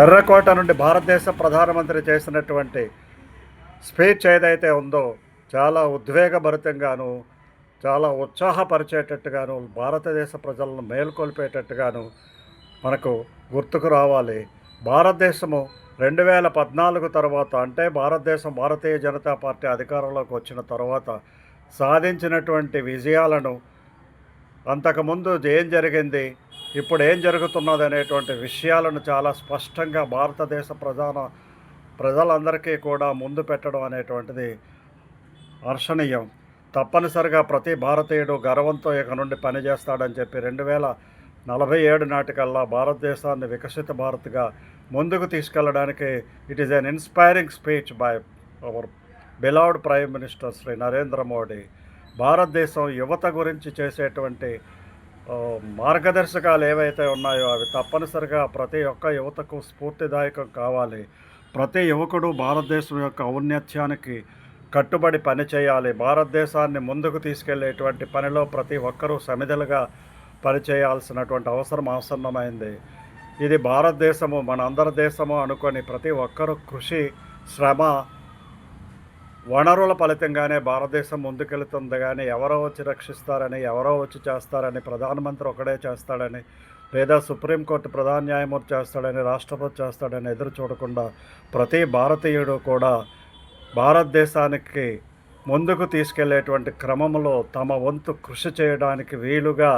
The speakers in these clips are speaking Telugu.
ఎర్రకోట నుండి భారతదేశ ప్రధానమంత్రి చేసినటువంటి స్పీచ్ ఏదైతే ఉందో చాలా ఉద్వేగభరితంగాను, చాలా ఉత్సాహపరిచేటట్టుగాను, భారతదేశ ప్రజలను మేల్కొల్పేటట్టుగాను మనకు గుర్తుకు రావాలి. భారతదేశము 2014 తర్వాత, అంటే భారతీయ జనతా పార్టీ అధికారంలోకి వచ్చిన తర్వాత సాధించినటువంటి విజయాలను, అంతకుముందు ఏం జరిగింది, ఇప్పుడు ఏం జరుగుతున్నది అనేటువంటి విషయాలను చాలా స్పష్టంగా భారతదేశ ప్రజలందరికీ కూడా ముందు పెట్టడం అనేటువంటిది హర్షణీయం. తప్పనిసరిగా ప్రతి భారతీయుడు గర్వంతో ఇక నుండి పనిచేస్తాడని చెప్పి 2047 నాటికల్లా భారతదేశాన్ని వికసిత భారత్గా ముందుకు తీసుకెళ్లడానికి it is an inspiring speech by our beloved prime minister Shri Narendra Modi. భారతదేశం యువత గురించి చేసేటువంటి మార్గదర్శకాలు ఏవైతే ఉన్నాయో అవి తప్పనిసరిగా ప్రతి ఒక్క యువతకు స్ఫూర్తిదాయకం కావాలి. ప్రతి యువకుడు భారతదేశం యొక్క ఔన్నత్యానికి కట్టుబడి పనిచేయాలి. భారతదేశాన్ని ముందుకు తీసుకెళ్లేటువంటి పనిలో ప్రతి ఒక్కరూ సమిధలుగా పనిచేయాల్సినటువంటి అవసరం ఆసన్నమైంది. ఇది భారతదేశము, మన అందరి దేశము అనుకొని ప్రతి ఒక్కరూ కృషి, శ్రమ, వనరుల ఫలితంగానే భారతదేశం ముందుకెళ్తుంది. కానీ ఎవరో వచ్చి రక్షిస్తారని, ఎవరో వచ్చి చేస్తారని, ప్రధానమంత్రి ఒకడే చేస్తాడని, లేదా సుప్రీంకోర్టు ప్రధాన న్యాయమూర్తి చేస్తాడని, రాష్ట్రపతి చేస్తాడని ఎదురు చూడకుండా ప్రతి భారతీయుడు కూడా భారతదేశానికి ముందుకు తీసుకెళ్లేటువంటి క్రమంలో తమ వంతు కృషి చేయడానికి వీలుగా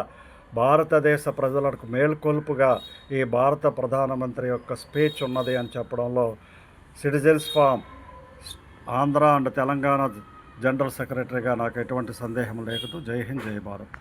భారతదేశ ప్రజలకు మేల్కొల్పుగా ఈ భారత ప్రధానమంత్రి యొక్క స్పీచ్ ఉన్నది అని చెప్పడంలో citizens forum Andhra and Telangana general సెక్రటరీగా నాకు ఎటువంటి సందేహం లేదు. జై హింద్, జై భారత్.